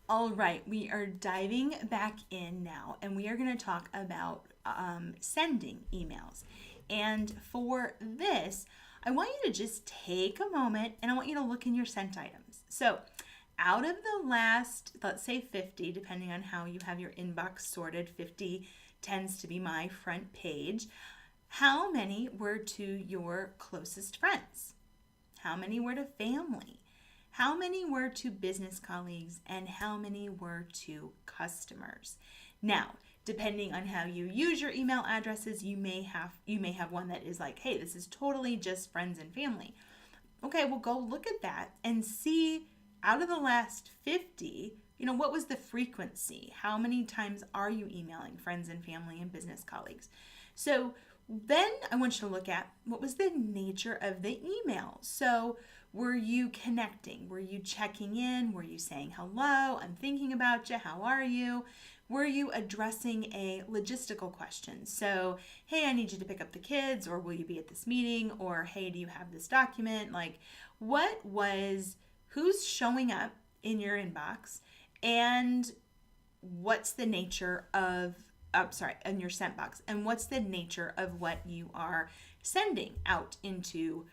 All right, we are diving back in now, and we are going to talk about sending emails. And for this, I want you to just take a moment and I want you to look in your sent items. So, out of the last, let's say 50, depending on how you have your inbox sorted, 50 tends to be my front page. How many were to your closest friends? How many were to family? How many were to business colleagues? And how many were to customers? Now, depending on how you use your email addresses, you may have one that is like, hey, this is totally just friends and family. Okay, well, go look at that and see out of the last 50, what was the frequency? How many times are you emailing friends and family and business colleagues? So then I want you to look at what was the nature of the email. So were you connecting? Were you checking in? Were you saying hello? I'm thinking about you. How are you? Were you addressing a logistical question? So, hey, I need you to pick up the kids, or will you be at this meeting? Or, hey, do you have this document? Like, who's showing up in your inbox, and what's the nature of, in your sent box, and what's the nature of what you are sending out into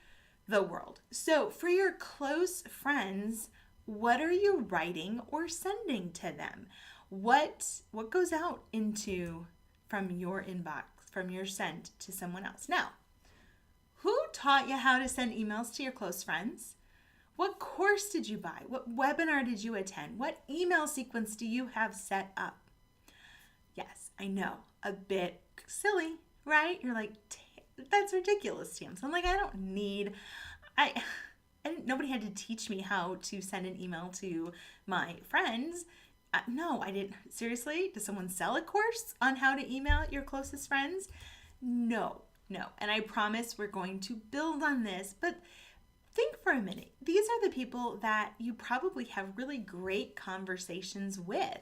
the world? So, for your close friends, what are you writing or sending to them? What goes out into from your inbox, from your sent to someone else? Now, who taught you how to send emails to your close friends? What course did you buy? What webinar did you attend? What email sequence do you have set up? Yes, I know, a bit silly, right? You're like, that's ridiculous, Tam. So I'm like, I, nobody had to teach me how to send an email to my friends. No, I didn't. Seriously? Does someone sell a course on how to email your closest friends? No, no. And I promise we're going to build on this. But think for a minute. These are the people that you probably have really great conversations with.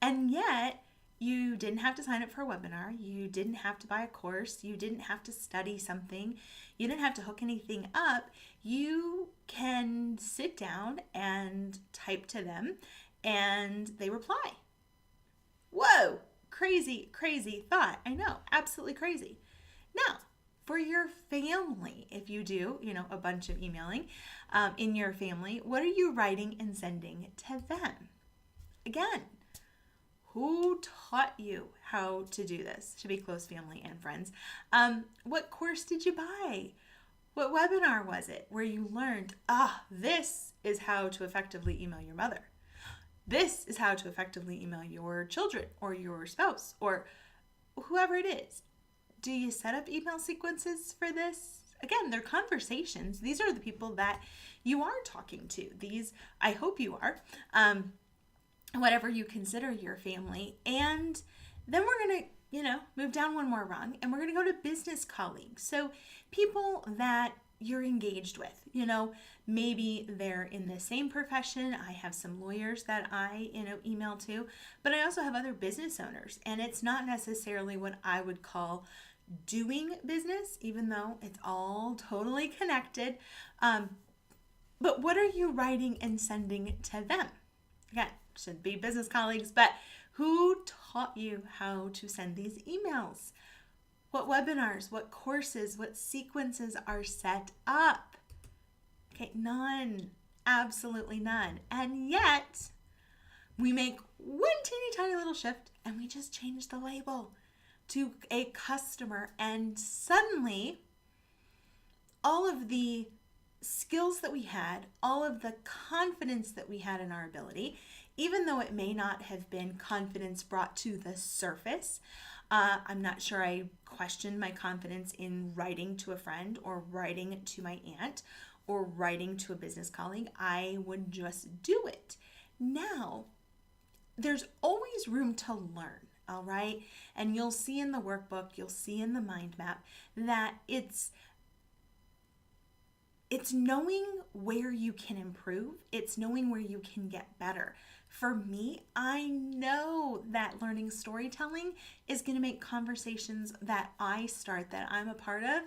And yet, you didn't have to sign up for a webinar. You didn't have to buy a course. You didn't have to study something. You didn't have to hook anything up. You can sit down and type to them and they reply. Whoa, crazy, crazy thought. I know, absolutely crazy. Now, for your family, if you do, a bunch of emailing in your family, what are you writing and sending to them? Again, who taught you how to do this, to be close family and friends? What course did you buy? What webinar was it where you learned, this is how to effectively email your mother? This is how to effectively email your children or your spouse or whoever it is. Do you set up email sequences for this? Again, they're conversations. These are the people that you are talking to. I hope you are. Whatever you consider your family. And then we're going to, move down one more rung and we're going to go to business colleagues. So people that you're engaged with, maybe they're in the same profession. I have some lawyers that I, email to, but I also have other business owners, and it's not necessarily what I would call doing business, even though it's all totally connected. But what are you writing and sending to them? Again, should be business colleagues, but who taught you how to send these emails? What webinars, what courses, what sequences are set up? Okay, none. Absolutely none. And yet, we make one teeny tiny little shift and we just change the label to a customer, and suddenly all of the skills that we had, all of the confidence that we had in our ability, even though it may not have been confidence brought to the surface, I'm not sure I questioned my confidence in writing to a friend or writing to my aunt or writing to a business colleague. I would just do it. Now, there's always room to learn, all right? And you'll see in the workbook, you'll see in the mind map that it's knowing where you can improve. It's knowing where you can get better. For me, I know that learning storytelling is going to make conversations that I start, that I'm a part of,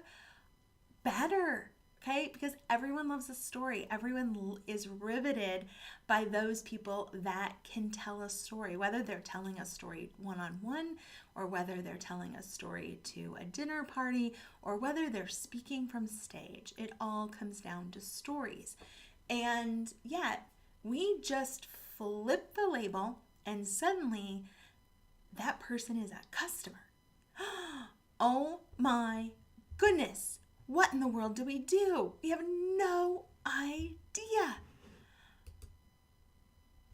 better, Okay, because everyone loves a story. Everyone is riveted by those people that can tell a story, whether they're telling a story one-on-one, or whether they're telling a story to a dinner party, or whether they're speaking from stage. It all comes down to stories. And yet, we just flip the label and suddenly that person is a customer. Oh my goodness. What in the world do we do? We have no idea.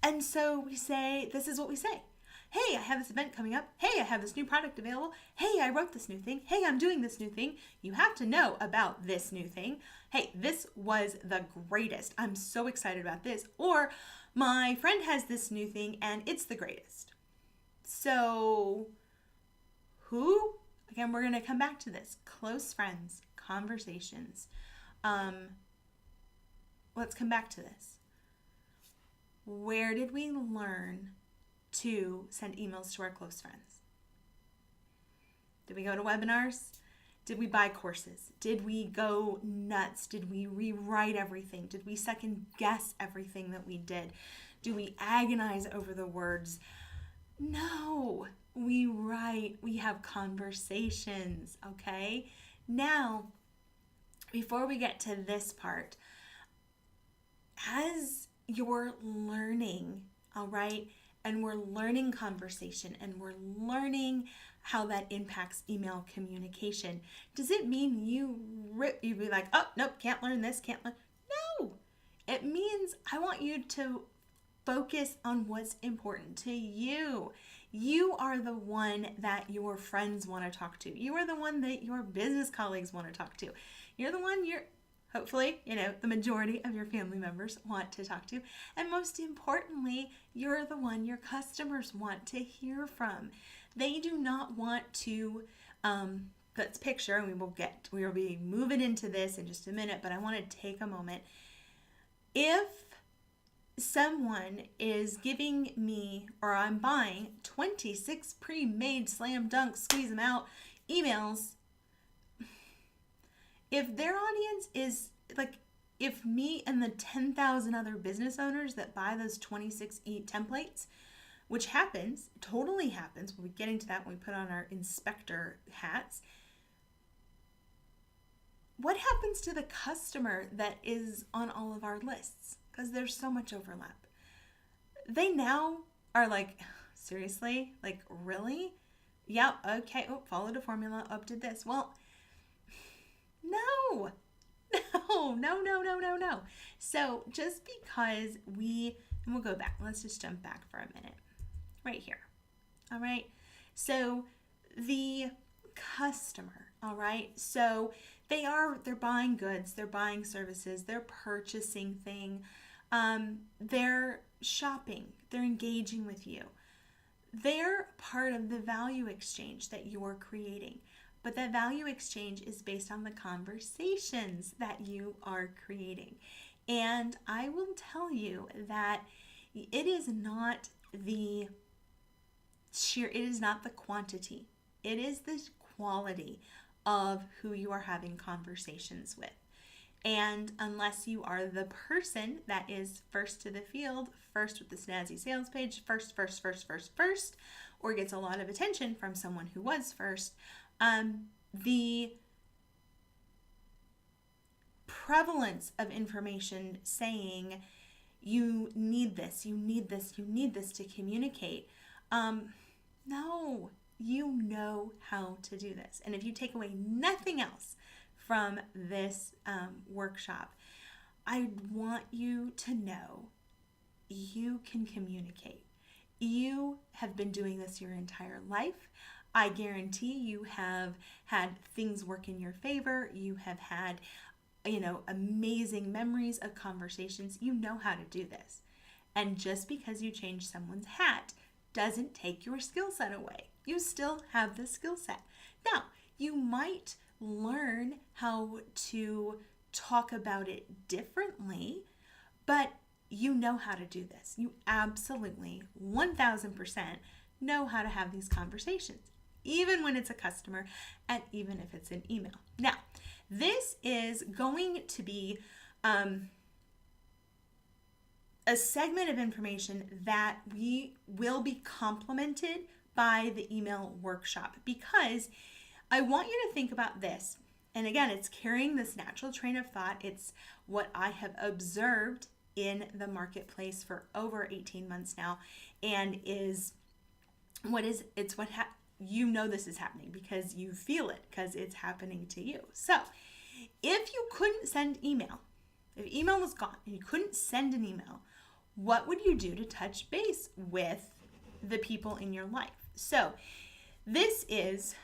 And so we say, this is what we say. Hey, I have this event coming up. Hey, I have this new product available. Hey, I wrote this new thing. Hey, I'm doing this new thing. You have to know about this new thing. Hey, this was the greatest. I'm so excited about this. Or my friend has this new thing and it's the greatest. So who? Again, we're going to come back to this. Close friends, conversations. Let's come back to this. Where did we learn to send emails to our close friends? Did we go to webinars? Did we buy courses? Did we go nuts? Did we rewrite everything? Did we second guess everything that we did? Do we agonize over the words? No, we write, we have conversations, okay? Now, before we get to this part, as you're learning, all right, and we're learning conversation and we're learning how that impacts email communication, does it mean you be like, oh, nope, can't learn this, can't learn? No, it means I want you to focus on what's important to you. You are the one that your friends want to talk to. You are the one that your business colleagues want to talk to. You're the one hopefully, the majority of your family members want to talk to. And most importantly, you're the one your customers want to hear from. They do not want to, let's picture, and we will be moving into this in just a minute, but I want to take a moment. If someone is giving me, or I'm buying 26 pre-made slam dunk, squeeze them out emails, if their audience is like, if me and the 10,000 other business owners that buy those 26 templates, which happens, totally happens, we'll be getting to that when we put on our inspector hats, what happens to the customer that is on all of our lists? Because there's so much overlap. They now are like, seriously? Like, really? Yep, okay, followed a formula, did this. Well, no. So just because and we'll go back, let's just jump back for a minute. Right here. All right. So the customer, all right. So they're buying goods, they're buying services, they're purchasing things, they're shopping, they're engaging with you. They're part of the value exchange that you're creating. But that value exchange is based on the conversations that you are creating. And I will tell you that it is not the quantity. It is the quality of who you are having conversations with. And unless you are the person that is first to the field, first with the snazzy sales page, first, or gets a lot of attention from someone who was first, the prevalence of information saying you need this to communicate. No, you know how to do this. And if you take away nothing else from this workshop, I want you to know you can communicate. You have been doing this your entire life. I guarantee you have had things work in your favor. You have had, amazing memories of conversations. You know how to do this. And just because you change someone's hat doesn't take your skill set away. You still have the skill set. Now, you might learn how to talk about it differently, but you know how to do this. You absolutely 1000% know how to have these conversations, even when it's a customer and even if it's an email. Now, This is going to be a segment of information that we will be complemented by the email workshop, because I want you to think about this. And again, it's carrying this natural train of thought. It's what I have observed in the marketplace for over 18 months now, and you know this is happening because you feel it, because it's happening to you. So if you couldn't send email, if email was gone and you couldn't send an email, what would you do to touch base with the people in your life? So this is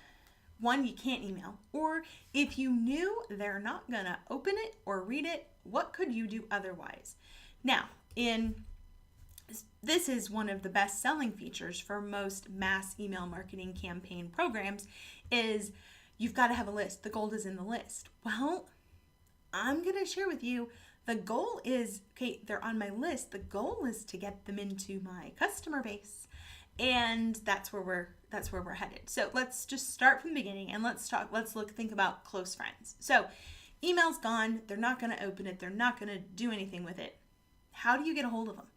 one, you can't email, or if you knew they're not gonna open it or read it, what could you do otherwise? Now, this is one of the best selling features for most mass email marketing campaign programs, is you've got to have a list. The gold is in the list. Well, I'm going to share with you, the goal is, okay, they're on my list. The goal is to get them into my customer base. And that's where we're headed. So let's just start from the beginning and think about close friends. So email's gone. They're not going to open it. They're not going to do anything with it. How do you get a hold of them?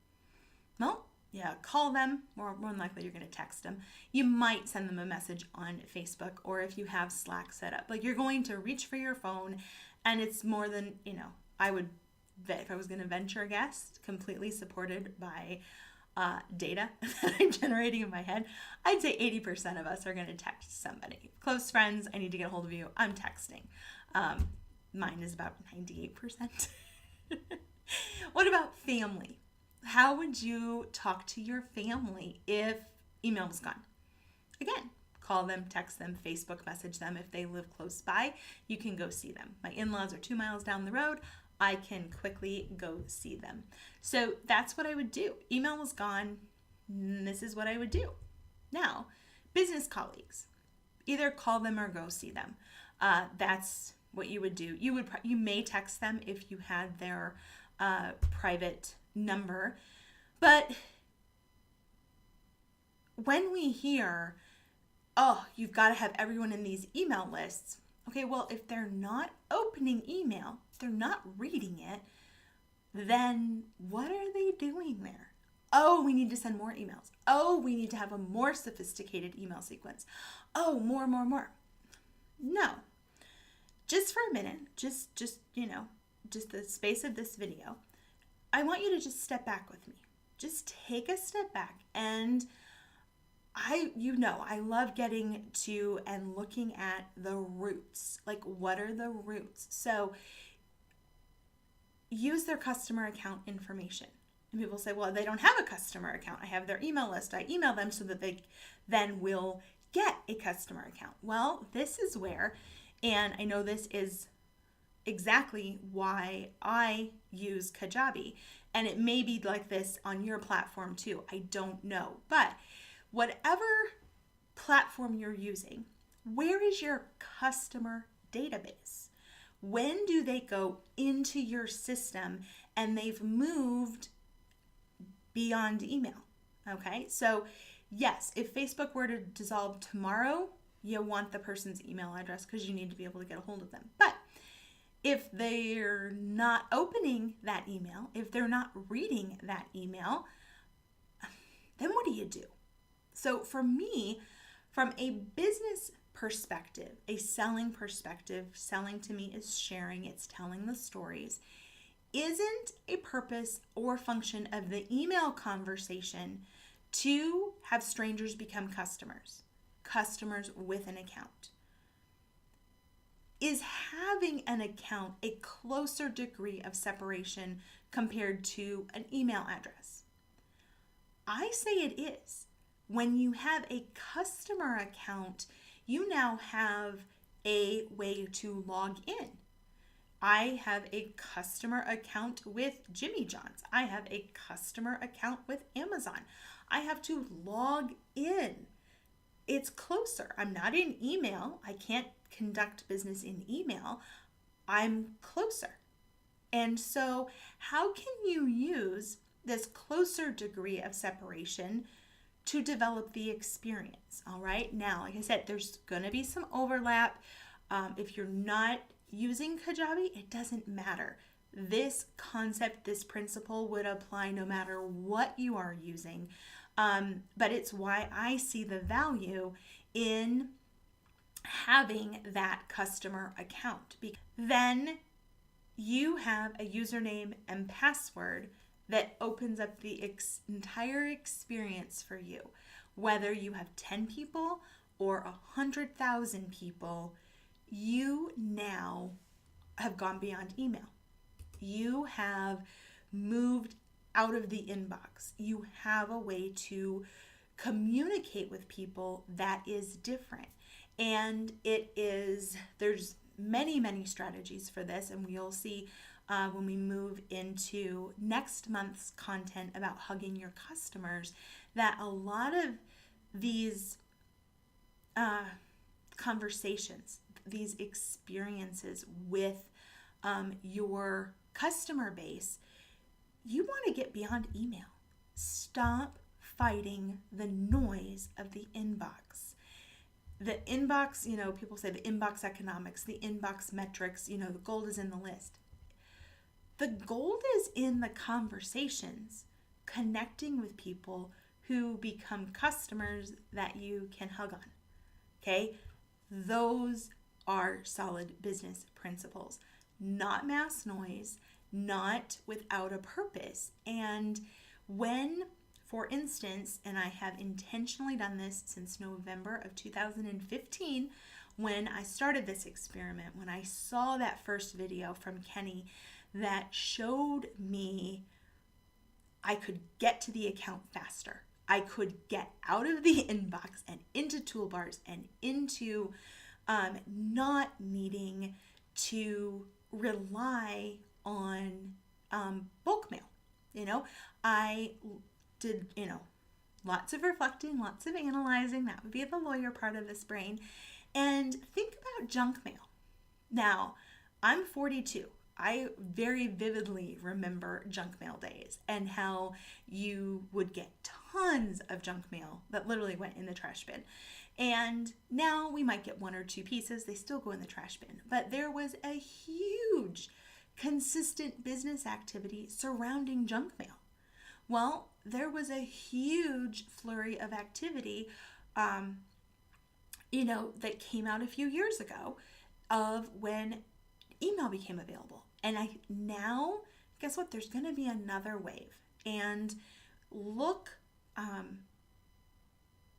Well, yeah, call them. More than likely, you're going to text them. You might send them a message on Facebook, or if you have Slack set up. Like, you're going to reach for your phone, and it's more than, I would, if I was going to venture a guess, completely supported by data that I'm generating in my head, I'd say 80% of us are going to text somebody. Close friends, I need to get a hold of you, I'm texting. Mine is about 98%. What about family? How would you talk to your family if email was gone? Again, call them, text them, Facebook message them. If they live close by, you can go see them. My in-laws are 2 miles down the road. I can quickly go see them. So that's what I would do. Email was gone. This is what I would do. Now, business colleagues, either call them or go see them. That's what you would do. You may text them if you had their private number, but when we hear, oh, you've got to have everyone in these email lists. Okay, well, if they're not opening email, they're not reading it, then what are they doing there? Oh, we need to send more emails. Oh, we need to have a more sophisticated email sequence. Oh, more. No. Just for a minute, just the space of this video, I want you to just step back with me. Just take a step back, and I love getting to and looking at the roots. Like, what are the roots? So use their customer account information. And people say, well, they don't have a customer account. I have their email list. I email them so that they then will get a customer account. Well, this is where, and I know this is exactly why I use Kajabi, and it may be like this on your platform too. I don't know, but whatever platform you're using, where is your customer database? When do they go into your system and they've moved beyond email? Okay, so yes, if Facebook were to dissolve tomorrow, you want the person's email address because you need to be able to get a hold of them. But if they're not opening that email, if they're not reading that email, then what do you do? So for me, from a business perspective, a selling perspective, selling to me is sharing, it's telling the stories. Isn't a purpose or function of the email conversation to have strangers become customers with an account? Is having an account a closer degree of separation compared to an email address? I say it is. When you have a customer account, you now have a way to log in. I have a customer account with Jimmy John's. I have a customer account with Amazon. I have to log in. It's closer. I'm not in email. I can't conduct business in email. I'm closer. And so how can you use this closer degree of separation to develop the experience? All right. Now, like I said, there's going to be some overlap. If you're not using Kajabi, it doesn't matter. This concept, this principle would apply no matter what you are using. But it's why I see the value in having that customer account. Then you have a username and password that opens up the entire experience for you. Whether you have 10 people or 100,000 people, you now have gone beyond email. You have moved out of the inbox. You have a way to communicate with people that is different. And there's many, many strategies for this, and we'll see when we move into next month's content about hugging your customers, that a lot of these conversations, these experiences with your customer base, you want to get beyond email. Stop fighting the noise of the inbox. The inbox, people say the inbox economics, the inbox metrics, the gold is in the list. The gold is in the conversations, connecting with people who become customers that you can hug on. Okay? Those are solid business principles, not mass noise, not without a purpose. And when, for instance, and I have intentionally done this since November of 2015, when I started this experiment, when I saw that first video from Kenny that showed me I could get to the account faster. I could get out of the inbox and into toolbars and into not needing to rely on bulk mail. I did, lots of reflecting, lots of analyzing. That would be the lawyer part of this brain. And think about junk mail. Now, I'm 42. I very vividly remember junk mail days and how you would get tons of junk mail that literally went in the trash bin. And now we might get one or two pieces. They still go in the trash bin. But there was a huge, consistent business activity surrounding junk mail. Well, there was a huge flurry of activity, that came out a few years ago of when email became available. And now, guess what? There's going to be another wave. And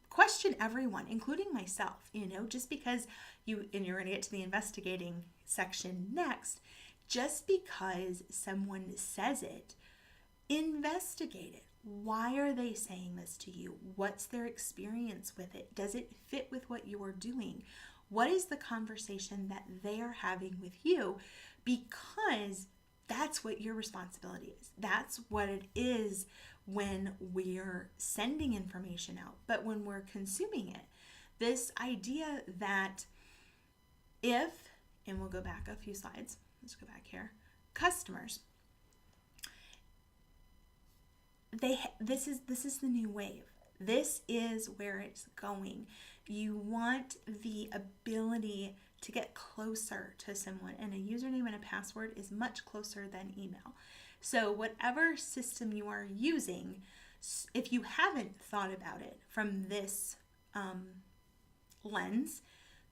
question everyone, including myself, just because you're going to get to the investigating section next, just because someone says it, investigate it. Why are they saying this to you? What's their experience with it? Does it fit with what you are doing? What is the conversation that they are having with you? Because that's what your responsibility is. That's what it is when we're sending information out. But when we're consuming it, this idea that and we'll go back a few slides. Let's go back here. Customers. This is the new wave. This is where it's going. You want the ability to get closer to someone, and a username and a password is much closer than email. So whatever system you are using, if you haven't thought about it from this lens,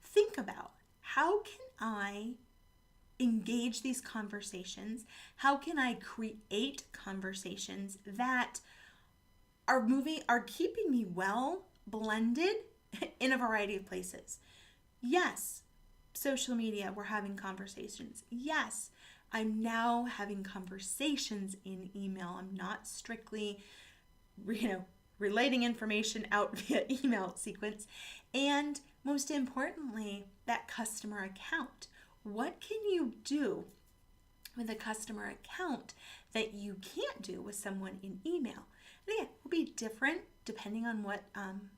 think about, how can I engage these conversations? How can I create conversations that are keeping me well blended in a variety of places? Yes, social media, we're having conversations. Yes, I'm now having conversations in email. I'm not strictly, relating information out via email sequence. And most importantly, that customer account. What can you do with a customer account that you can't do with someone in email? And again, it will be different depending on what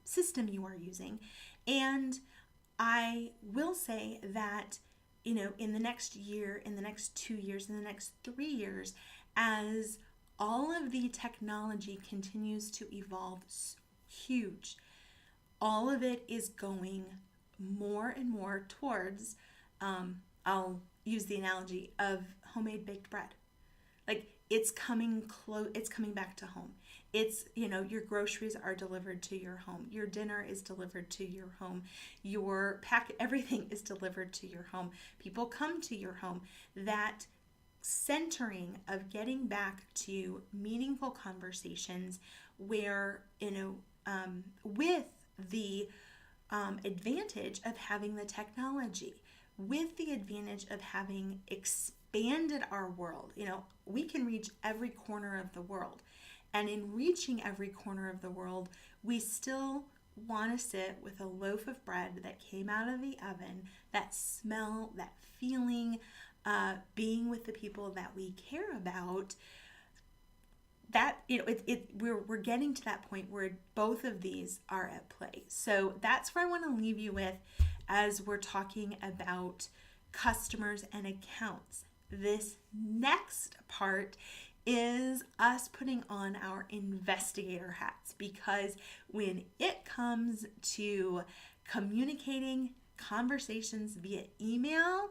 system you are using. And I will say that, in the next year, in the next 2 years, in the next 3 years, as all of the technology continues to evolve huge, all of it is going more and more towards, I'll use the analogy of homemade baked bread. Like it's coming it's coming back to home. It's, your groceries are delivered to your home. Your dinner is delivered to your home. Your everything is delivered to your home. People come to your home. That centering of getting back to meaningful conversations where, with the advantage of having the technology, with the advantage of having expanded our world. We can reach every corner of the world. And in reaching every corner of the world, we still want to sit with a loaf of bread that came out of the oven, that smell, that feeling, being with the people that we care about. That, we're getting to that point where both of these are at play. So that's where I want to leave you with as we're talking about customers and accounts. This next part is us putting on our investigator hats, because when it comes to communicating conversations via email,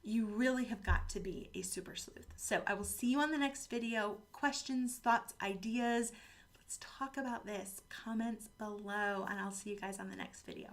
you really have got to be a super sleuth. So I will see you on the next video. Questions, thoughts, ideas. Let's talk about this. Comments below, and I'll see you guys on the next video.